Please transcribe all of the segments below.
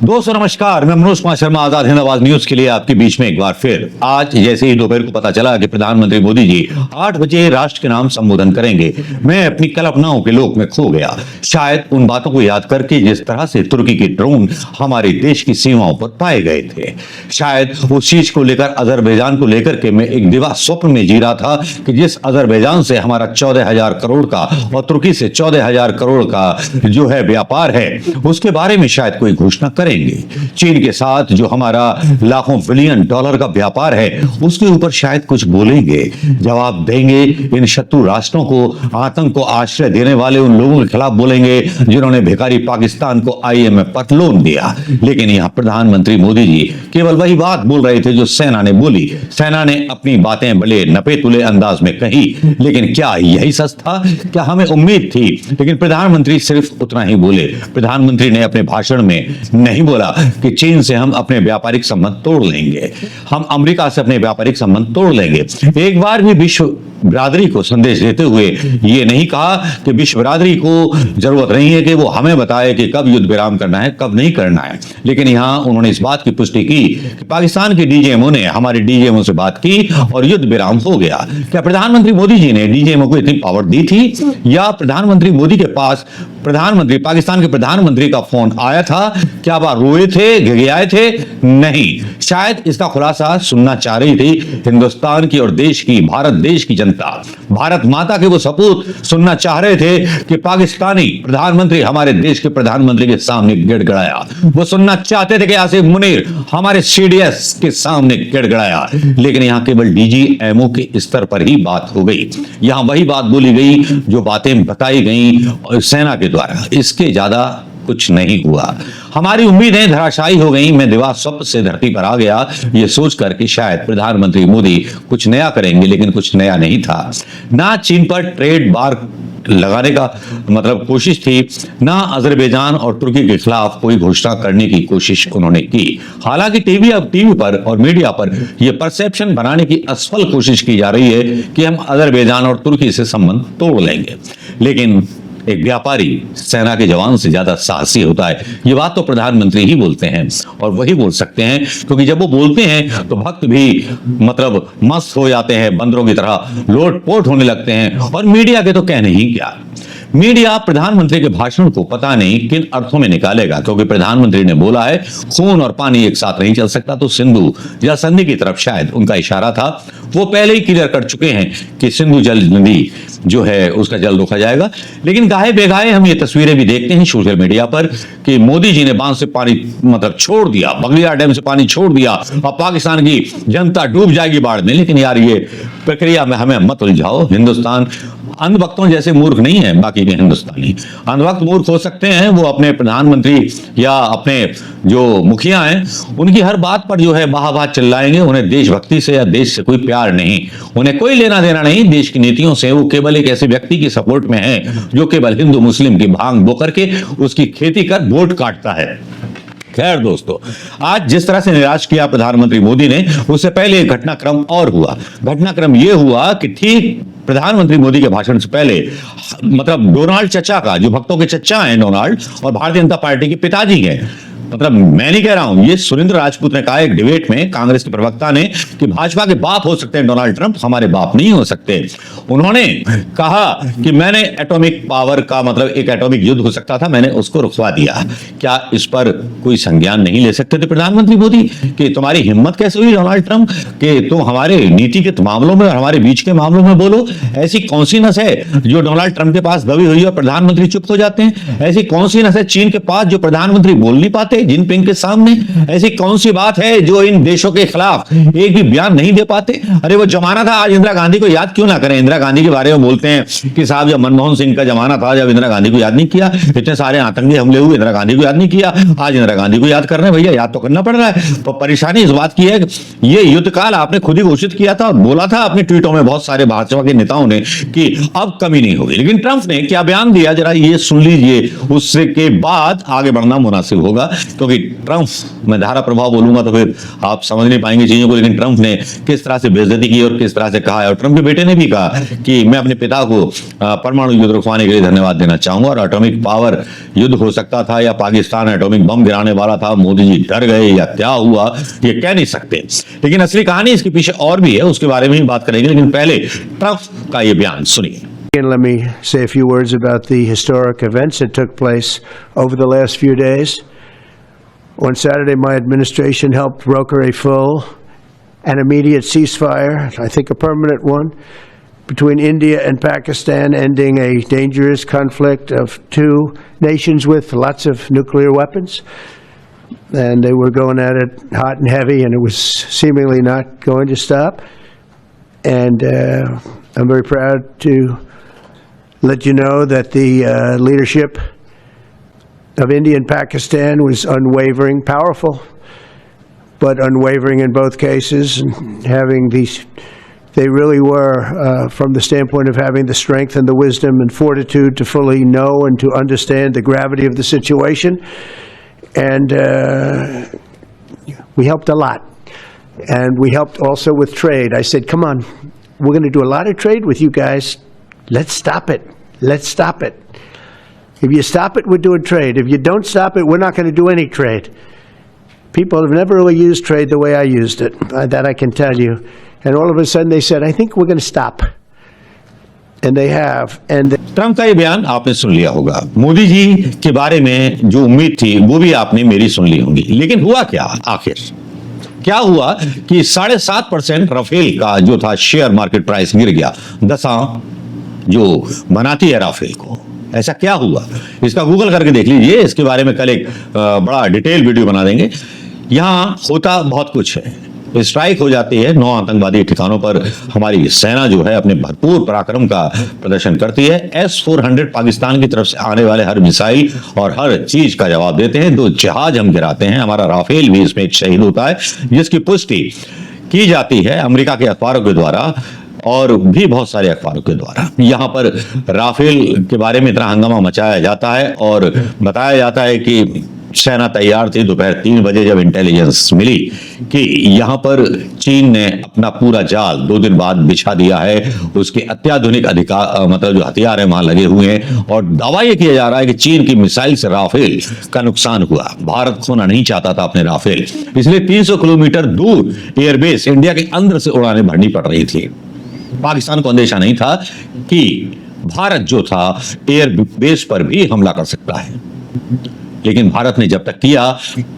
दोस्तों नमस्कार, मैं मनोज कुमार शर्मा आजाद हिंद आवाज न्यूज के लिए आपके बीच में एक बार फिर। आज जैसे ही दोपहर को पता चला कि प्रधानमंत्री मोदी जी 8 बजे राष्ट्र के नाम संबोधन करेंगे, मैं अपनी कल्पनाओं के लोक में खो गया। शायद उन बातों को याद करके जिस तरह से तुर्की के ड्रोन हमारे देश की सीमाओं पर पाए गए थे, शायद उस चीज को लेकर, अजरबैजान को लेकर के मैं एक दिवा स्वप्न में जी रहा था कि जिस अजरबैजान से हमारा 14,000 करोड़ का और तुर्की से 14,000 करोड़ का जो है व्यापार है, उसके बारे में शायद कोई घोषणा करेंगे। चीन के साथ जो हमारा लाखों बिलियन डॉलर का व्यापार है, उसके ऊपर शायद कुछ बोलेंगे, जवाब देंगे। इन शत्रु राष्ट्रों को, आतंक को आश्रय देने वाले उन लोगों के खिलाफ बोलेंगे जिन्होंने भिखारी पाकिस्तान को IMF पर लोन दिया। लेकिन यहां प्रधानमंत्री मोदी जी केवल वही बात बोल रहे थे जो सेना ने बोली। सेना ने अपनी बातें भले नपे तुले अंदाज में कही, लेकिन क्या यही सच था? क्या हमें उम्मीद थी? लेकिन प्रधानमंत्री सिर्फ उतना ही बोले। प्रधानमंत्री ने अपने भाषण में नहीं बोला कि चीन से हम अपने व्यापारिक संबंध तोड़ लेंगे, हम अमेरिका से अपने व्यापारिक संबंध तोड़ लेंगे। एक बार भी विश्व बिरादरी को संदेश देते हुए यह नहीं कहा कि विश्व बिरादरी को जरूरत नहीं है कि वो हमें बताए कि कब युद्ध विराम करना है, कब नहीं करना है। लेकिन यहां उन्होंने इस बात की पुष्टि की कि पाकिस्तान के DGMO ने हमारे DGMO से बात की और युद्ध विराम हो गया। क्या प्रधानमंत्री मोदी जी ने DGMO को इतनी पावर दी थी, या प्रधानमंत्री मोदी के पास पाकिस्तान के प्रधानमंत्री का फोन आया था? क्या वह रोए थे, गिड़गिड़ाए थे? नहीं, शायद इसका खुलासा सुनना चाह रही थी हिंदुस्तान की और देश की, भारत देश की जनता, भारत माता के वो सपूत सुनना चाह रहे थे कि पाकिस्तानी प्रधानमंत्री हमारे देश के प्रधानमंत्री के सामने गिड़गिड़ाया। वो सुनना चाहते थे कि आसिफ मुनीर हमारे CDS के सामने गिड़गिड़ाया। लेकिन यहां केवल DGMO के स्तर पर ही बात हो गई। यहां वही बात बोली गई जो बातें बताई गई सेना के द्वारा, इसके ज्यादा कुछ नहीं हुआ। हमारी उम्मीदें धराशायी हो गई। मैं दिवा स्वप्न से धरती पर आ गया, ये सोचकर कि शायद प्रधानमंत्री मोदी कुछ नया करेंगे, लेकिन कुछ नया नहीं था। ना चीन पर ट्रेड बार लगाने का मतलब कोशिश थी, ना अजरबैजान और तुर्की के खिलाफ कोई घोषणा करने की कोशिश उन्होंने की। हालांकि टीवी पर और मीडिया पर यह परसेप्शन बनाने की असफल कोशिश की जा रही है कि हम अजरबैजान और तुर्की से संबंध तोड़ लेंगे। लेकिन एक व्यापारी सेना के जवान से ज्यादा साहसी होता है, ये बात तो प्रधानमंत्री ही बोलते हैं और वही बोल सकते हैं, क्योंकि जब वो बोलते हैं तो भक्त भी मतलब मस्त हो जाते हैं, बंदरों की तरह लोटपोट होने लगते हैं। और मीडिया के तो कहने ही क्या, मीडिया प्रधानमंत्री के भाषण को पता नहीं किन अर्थों में निकालेगा, क्योंकि प्रधानमंत्री ने बोला है खून और पानी एक साथ नहीं चल सकता, तो सिंधु जल संधि की तरफ शायद उनका इशारा था। वो पहले ही क्लियर कर चुके हैं कि सिंधु जल नदी जो है उसका जल रोका जाएगा। लेकिन गाहे बेगाहे हम ये तस्वीरें भी देखते हैं सोशल मीडिया पर कि मोदी जी ने बांध से पानी मतलब छोड़ दिया, बगलियार डैम से पानी छोड़ दिया और पाकिस्तान की जनता डूब जाएगी बाढ़ में। लेकिन यार ये प्रक्रिया में हमें मत उलझाओ। हिंदुस्तान अंधभक्तों जैसे मूर्ख नहीं है। बाकी के हिंदुस्तानी अंधभक्त मूर्ख हो सकते हैं, वो अपने प्रधानमंत्री या अपने जो मुखिया हैं उनकी हर बात पर जो है बात चिल्लाएंगे। उन्हें देशभक्ति से या देश से कोई प्यार नहीं, उन्हें कोई लेना देना नहीं देश की नीतियों से। वो केवल एक ऐसे व्यक्ति की सपोर्ट में है जो केवल हिंदू मुस्लिम की भांग बो करके उसकी खेती कर वोट काटता है। खैर दोस्तों, आज जिस तरह से निराश किया प्रधानमंत्री मोदी ने, उससे पहले एक घटनाक्रम और हुआ। घटनाक्रम यह हुआ कि ठीक प्रधानमंत्री मोदी के भाषण से पहले मतलब डोनाल्ड चचा का, जो भक्तों के चचा हैं डोनाल्ड, और भारतीय जनता पार्टी के पिताजी हैं, मतलब मैं नहीं कह रहा हूं, ये सुरेंद्र राजपूत ने कहा एक डिबेट में, कांग्रेस के प्रवक्ता ने, कि भाजपा के बाप हो सकते हैं डोनाल्ड ट्रंप, हमारे बाप नहीं हो सकते। उन्होंने कहा कि मैंने एटॉमिक पावर का मतलब एक एटॉमिक युद्ध हो सकता था, मैंने उसको रुकवा दिया। क्या इस पर कोई संज्ञान नहीं ले सकते थे प्रधानमंत्री मोदी कि तुम्हारी हिम्मत कैसे हुई डोनाल्ड ट्रंप कि तुम हमारे नीति के मामलों में और हमारे बीच के मामलों में बोलो? ऐसी कौन सी नस है जो डोनाल्ड ट्रंप के पास दबी हुई है और प्रधानमंत्री चुप हो जाते हैं? ऐसी कौन सी नस है चीन के पास जो प्रधानमंत्री बोल नहीं पाते जिनपिंग के सामने? ऐसी कौन सी बात है जो इन देशों के खिलाफ एक भी बयान नहीं दे पाते? अरे वो जमाना था, आज इंदिरा गांधी को याद क्यों ना करें? इंदिरा गांधी के बारे में बोलते हैं कि साहब जब मनमोहन सिंह का जमाना था, जब इंदिरा गांधी को याद नहीं किया, इतने सारे आतंकी हमले हुए, इंदिरा गांधी को याद नहीं किया। आज इंदिरा गांधी को याद कर रहे हैं, भैया याद तो करना पड़ रहा है। तो परेशानी इस बात की है कि ये युद्ध काल आपने खुद ही घोषित किया था और बोला था अपने ट्वीटों में बहुत सारे भाजपा के नेताओं ने कि अब कमी नहीं होगी। लेकिन ट्रंप ने क्या बयान दिया, जरा ये सुन लीजिए, उससे के बाद आगे बढ़ना मुनासिब होगा। क्योंकि ट्रंप, मैं धारा प्रभाव बोलूंगा तो फिर आप समझ नहीं पाएंगे चीजों को, लेकिन ट्रंप ने किस तरह से बेइज्जती की और किस तरह से कहा है। और ट्रंप के बेटे ने भी कहा कि मैं अपने पिता को परमाणु युद्ध रुकवाने के लिए धन्यवाद देना चाहूंगा, और एटॉमिक पावर युद्ध हो सकता था या पाकिस्तान एटॉमिक बम गिराने वाला था, मोदी जी डर गए या क्या हुआ ये कह नहीं सकते। लेकिन असली कहानी इसके पीछे और भी है, उसके बारे में ही बात करेंगे, लेकिन पहले ट्रंप का ये बयान सुनिए। And let me say a few words about the historic events that took place over the last few days. On Saturday, my administration helped broker a full and immediate ceasefire, I think a permanent one, between India and Pakistan, ending a dangerous conflict of two nations with lots of nuclear weapons. And they were going at it hot and heavy, and it was seemingly not going to stop. And I'm very proud to let you know that the leadership of India and Pakistan was unwavering, powerful, but unwavering in both cases, and having these, they really were, from the standpoint of having the strength and the wisdom and fortitude to fully know and to understand the gravity of the situation. And we helped a lot. And we helped also with trade. I said, come on, we're going to do a lot of trade with you guys. Let's stop it. Let's stop it. If you stop it, we're doing trade. If you don't stop it, we're not going to do any trade. People have never really used trade the way I used it. That I can tell you. And all of a sudden they said, I think we're going to stop. And they have. And Trump का ये बयान आपने सुन लिया होगा। मोदी जी के बारे में जो उम्मीद थी वो भी आपने मेरी सुन ली होंगी। लेकिन हुआ क्या आखिर? क्या हुआ कि 7.5% राफेल का जो था शेयर मार्केट प्राइस गिर गया। दसा जो बनाती है राफेल को, ऐसा क्या हुआ? इसका गूगल करके देख लीजिए। इसके बारे में कल एक बड़ा डिटेल वीडियो बना देंगे। यहां होता बहुत कुछ है। स्ट्राइक हो जाती है 9 आतंकवादी ठिकानों पर। हमारी सेना जो है अपने भरपूर पराक्रम का प्रदर्शन करती है। S-400 पाकिस्तान की तरफ से आने वाले हर मिसाइल और हर चीज का जवाब देते हैं। 2 जहाज हम गिराते हैं। हमारा राफेल भी इसमें एक शहीद होता है, जिसकी पुष्टि की जाती है अमेरिका के अखबारों के द्वारा और भी बहुत सारे अखबारों के द्वारा। यहाँ पर राफेल के बारे में इतना हंगामा मचाया जाता है और बताया जाता है कि सेना तैयार थी। दोपहर 3 बजे जब इंटेलिजेंस मिली कि यहाँ पर चीन ने अपना पूरा जाल 2 दिन बाद बिछा दिया है, उसके अत्याधुनिक मतलब जो हथियार है वहां लगे हुए हैं, और दावा यह किया जा रहा है कि चीन की मिसाइल से राफेल का नुकसान हुआ। भारत खोना नहीं चाहता था अपने राफेल, इसलिए 300 किलोमीटर दूर एयरबेस इंडिया के अंदर से उड़ानें भरनी पड़ रही थी। पाकिस्तान को अंदेशा नहीं था कि भारत जो था एयरबेस पर भी हमला कर सकता है, लेकिन भारत ने जब तक किया,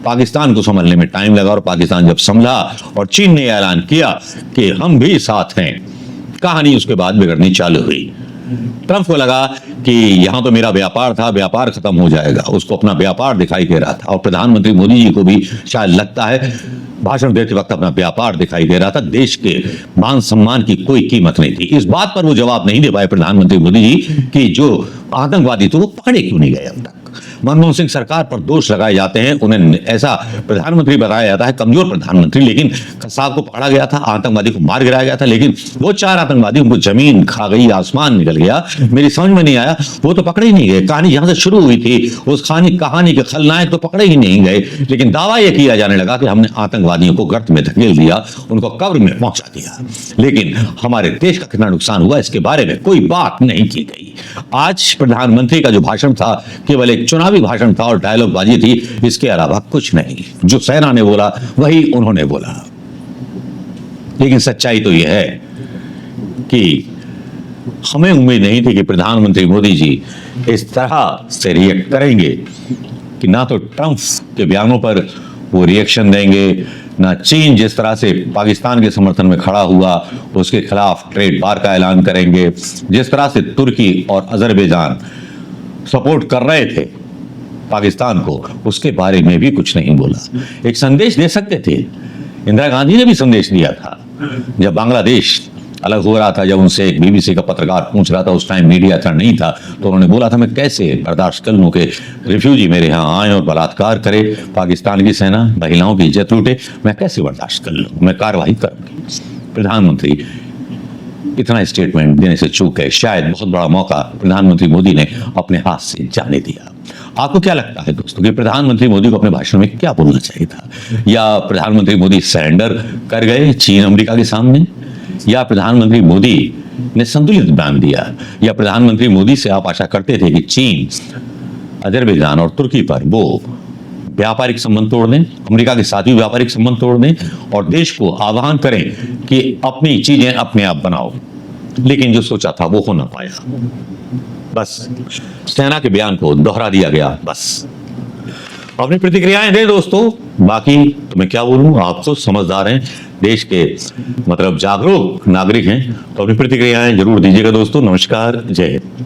पाकिस्तान को संभलने में टाइम लगा, और पाकिस्तान जब संभला और चीन ने ऐलान किया कि हम भी साथ हैं, कहानी उसके बाद बिगड़नी चालू हुई। ट्रंप को लगा कि यहां तो मेरा व्यापार था, व्यापार खत्म हो जाएगा। उसको अपना व्यापार दिखाई दे रहा था, और प्रधानमंत्री मोदी जी को भी शायद लगता है भाषण देते वक्त अपना व्यापार दिखाई दे रहा था। देश के मान सम्मान की कोई कीमत नहीं थी। इस बात पर वो जवाब नहीं दे पाए प्रधानमंत्री मोदी जी कि जो आतंकवादी थे वो पकड़े क्यों नहीं गए अब तक। मनमोहन सिंह सरकार पर दोष लगाए जाते हैं, उन्हें ऐसा प्रधानमंत्री बताया जाता है, कमजोर प्रधानमंत्री, लेकिन कसाब को पकड़ा गया था, आतंकवादी को मार गिराया गया था, लेकिन वो 4 आतंकवादी, उनको जमीन खा गई, आसमान निकल गया। मेरी समझ में नहीं आया, वो तो पकड़े ही नहीं गए। कहानी जहां से शुरू हुई थी उस कहानी के खलनायक तो पकड़े ही नहीं गए, लेकिन दावा यह किया जाने लगा कि हमने आतंकवादियों को गर्त में धकेल दिया, उनको कब्र में पहुंचा दिया। लेकिन हमारे देश का कितना नुकसान हुआ इसके बारे में कोई बात नहीं की गई। आज प्रधानमंत्री का जो भाषण था केवल एक चुनावी भाषण था और डायलॉग बाजी थी, इसके अलावा कुछ नहीं। जो सेना ने बोला वही उन्होंने बोला। लेकिन सच्चाई तो यह है कि हमें उम्मीद नहीं थी कि प्रधानमंत्री मोदी जी इस तरह से रिएक्ट करेंगे, कि ना तो ट्रंप के बयानों पर वो रिएक्शन देंगे, ना चीन जिस तरह से पाकिस्तान के समर्थन में खड़ा हुआ उसके खिलाफ ट्रेड बार का ऐलान करेंगे, जिस तरह से तुर्की और अजरबैजान सपोर्ट कर रहे थे पाकिस्तान को, उसके बारे में भी कुछ नहीं बोला। एक संदेश दे सकते थे, इंदिरा गांधी ने भी संदेश दिया था जब बांग्लादेश अलग हो रहा था, जब उनसे एक बीबीसी का पत्रकार पूछ रहा था, उस टाइम मीडिया था नहीं था, तो उन्होंने बोला था मैं कैसे बर्दाश्त कर लूं कि रिफ्यूजी मेरे यहाँ आए और बलात्कार करे, पाकिस्तान की सेना महिलाओं की इज्जत लूटे, मैं कैसे बर्दाश्त कर लूं, मैं कार्रवाई करूंगी। प्रधानमंत्री इतना स्टेटमेंट देने से चूक गए। शायद बहुत बड़ा मौका प्रधानमंत्री मोदी ने अपने हाथ से जाने दिया। आपको क्या लगता है दोस्तों कि प्रधानमंत्री मोदी को अपने भाषण में क्या बोलना चाहिए था? या प्रधानमंत्री मोदी सरेंडर कर गए चीन अमेरिका के सामने, या प्रधानमंत्री मोदी ने संतुलित बयान दिया, या प्रधानमंत्री मोदी से आप आशा करते थे कि चीन, अजरबैजान और तुर्की पर वो व्यापारिक संबंध तोड़ दें, अमेरिका के साथ भी व्यापारिक संबंध तोड़ दें और देश को आह्वान करें कि अपनी चीजें अपने आप बनाओ, लेकिन जो सोचा था वो हो ना पाया। बस सेना के बयान को दोहरा दिया गया। बस अपनी प्रतिक्रियाएं दें दोस्तों, बाकी तो मैं क्या बोलूं, आप तो समझदार हैं, देश के मतलब जागरूक नागरिक हैं, तो अपनी प्रतिक्रियाएं जरूर दीजिएगा दोस्तों। नमस्कार, जय हिंद।